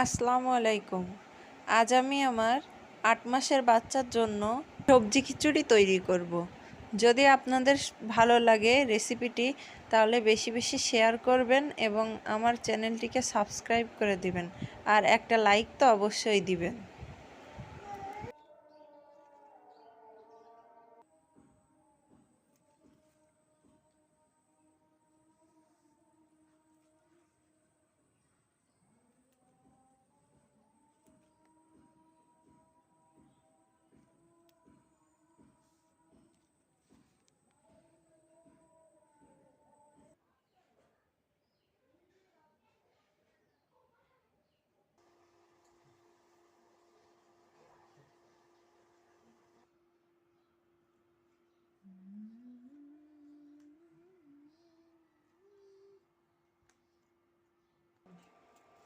আসসালামু আলাইকুম। আজ আমি আমার ৮ মাসের বাচ্চার জন্য সবজি খিচুড়ি তৈরি করব। যদি আপনাদের ভালো লাগে রেসিপিটি তাহলে বেশি বেশি শেয়ার করবেন এবং আমার চ্যানেলটিকে সাবস্ক্রাইব করে দিবেন আর একটা লাইক তো অবশ্যই দিবেন।